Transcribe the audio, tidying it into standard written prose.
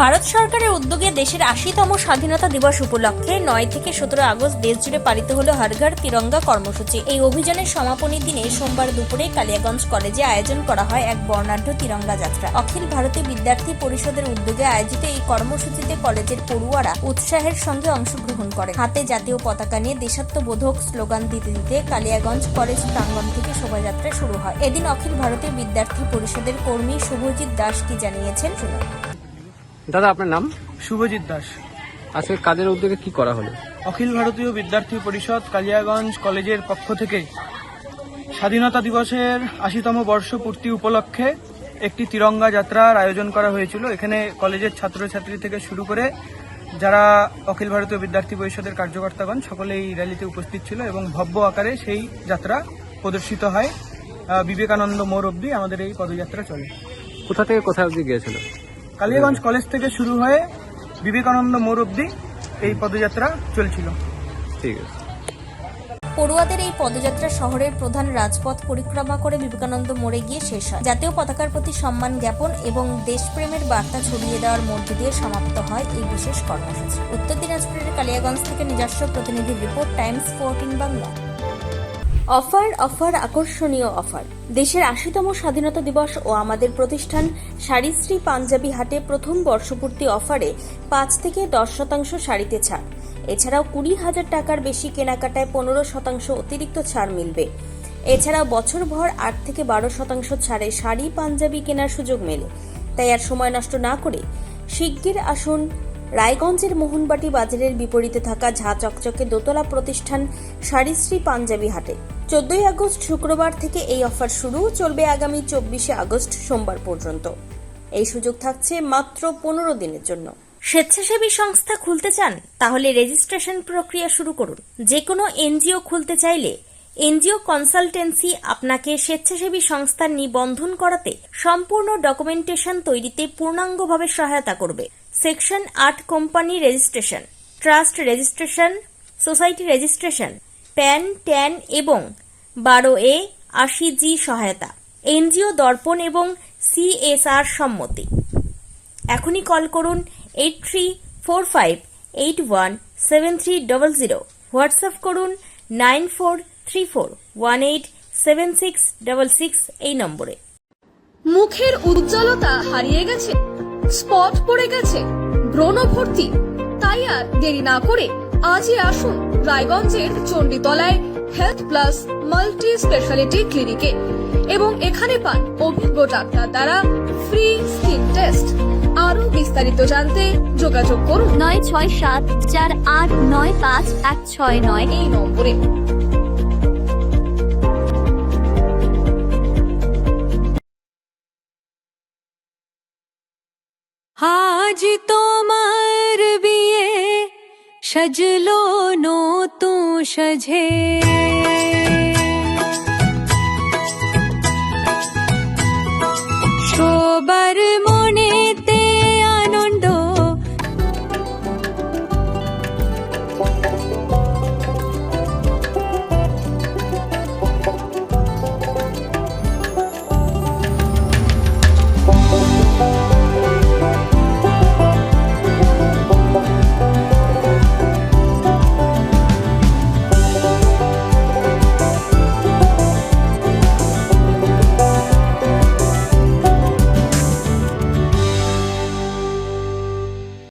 ভারত সরকারের উদ্যোগে দেশের ৮০তম স্বাধীনতা দিবস উপলক্ষে ৯ থেকে ১৭ আগস্ট দেশজুড়ে পালিত হলো হর ঘর তিরঙ্গা কর্মসূচি। এই অভিযানের সমাপনী দিনে সোমবার দুপুরে কালিয়াগঞ্জ কলেজে আয়োজন করা হয় এক বর্ণাঢ্য তিরঙ্গা যাত্রা। অখিল ভারতীয় বিদ্যার্থী পরিষদের উদ্যোগে আয়োজিত এই কর্মসূচিতে কলেজের পড়ুয়ারা উৎসাহের সঙ্গে অংশগ্রহণ করে। হাতে জাতীয় পতাকা নিয়ে দেশাত্মবোধক স্লোগান দিতে দিতে কালিয়াগঞ্জ কলেজ প্রাঙ্গণ থেকে শোভাযাত্রা শুরু হয়। এদিন অখিল ভারতীয় বিদ্যার্থী পরিষদের কর্মী শুভজিৎ দাস কি জানিয়েছেন শুনুন। দাদা, আপনার নাম? শুভজিৎ দাস। আজকে কাদের উদ্যোগে কি করা হলো? অখিল ভারতীয় বিদ্যার্থী পরিষদ কালিয়াগঞ্জ কলেজের পক্ষ থেকে স্বাধীনতা দিবসের ৮০তম বর্ষপূর্তি উপলক্ষে একটি তিরঙ্গা যাত্রার আয়োজন করা হয়েছিল। এখানে কলেজের ছাত্রছাত্রী থেকে শুরু করে যারা অখিল ভারতীয় বিদ্যার্থী পরিষদের কার্যকর্তাগণ সকলেই র্যালিতে উপস্থিত ছিল এবং ভব্য আকারে সেই যাত্রা প্রদর্শিত হয়। বিবেকানন্দ মোড় অবধি আমাদের এই পদযাত্রা চলে। কোথা থেকে কোথা অবধি গিয়েছিল? কালিয়াগঞ্জ কলেজ থেকে শুরু হয়ে বিবেকানন্দ মোড় অবধি এই পদযাত্রা চলছিল। ঠিক আছে। পড়ুয়াদের এই পদযাত্রা শহরের প্রধান রাজপথ পরিক্রমা করে বিবেকানন্দ মোড়ে গিয়ে শেষ হয়। জাতীয় পতাকার প্রতি সম্মান জ্ঞাপন এবং দেশপ্রেমের বার্তা ছড়িয়ে দেওয়ার মধ্য দিয়ে সমাপ্ত হয় এই বিশেষ কর্মসূচি। উত্তর দিনাজপুরের কালিয়াগঞ্জ থেকে নিজস্ব প্রতিনিধির রিপোর্ট, টাইমস 14 বাংলা। অফার আকর্ষণীয় অফার। দেশের ৮০তম স্বাধীনতা দিবস ও আমাদের প্রতিষ্ঠান শাড়িশ্রী পাঞ্জাবি হাটে প্রথম বর্ষপূর্তি অফারে ৫ থেকে ১০% শাড়িতে ছাড়। এছাড়াও ২০,০০০ টাকার বেশি কেনাকাটায় ১৫% অতিরিক্ত ছাড় মিলবে। এছাড়াও বছরভর ৮ থেকে ১২% ছাড়ে শাড়ি পাঞ্জাবি কেনার সুযোগ মেলে। তাই আর সময় নষ্ট না করে শিগগির আসুন রায়গঞ্জের মোহনবাটি বাজারের বিপরীতে থাকা ঝাঁ চকচকে দোতলা প্রতিষ্ঠান শাড়িশ্রী পাঞ্জাবি হাটে। ১৪ আগস্ট শুক্রবার থেকে এই অফার শুরু, চলবে আগামী ২৪ আগস্ট সোমবার পর্যন্ত। এই সুযোগ থাকছে মাত্র ১৫ দিনের জন্য। স্বেচ্ছাসেবী সংস্থা খুলতে চান? তাহলে রেজিস্ট্রেশন প্রক্রিয়া শুরু করুন। যে কোনো এনজিও খুলতে চাইলে এনজিও কনসালটেন্সি আপনাকে স্বেচ্ছাসেবী সংস্থার নিবন্ধন করাতে সম্পূর্ণ ডকুমেন্টেশন তৈরিতে পূর্ণাঙ্গভাবে সহায়তা করবে। Section ৮ company registration, trust registration, society registration, pan, tan এবং 12A 80G সহায়তা, এনজিও দর্পণ এবং CSR সম্মতি। এখনই কল করুন 8345817300, হোয়াটসঅ্যাপ করুন 9434187666 এই নম্বরে। মুখের উজ্জ্বলতা হারিয়ে গেছে, স্পট পড়ে গেছে, ব্রণ ভর্তি, তাই আর দেরি না করে আজই আসুন রায়গঞ্জের চণ্ডীতলায় হেলথ প্লাস মাল্টি স্পেশালিটি ক্লিনিকে এবং এখানে পান অভিজ্ঞ ডাক্তার দ্বারা ফ্রি স্কিন টেস্ট। আরো বিস্তারিত জানতে যোগাযোগ করুন 9674895169 এই নম্বরে। আজ তোমার বিয়ে সাজলো নতুন সাজে।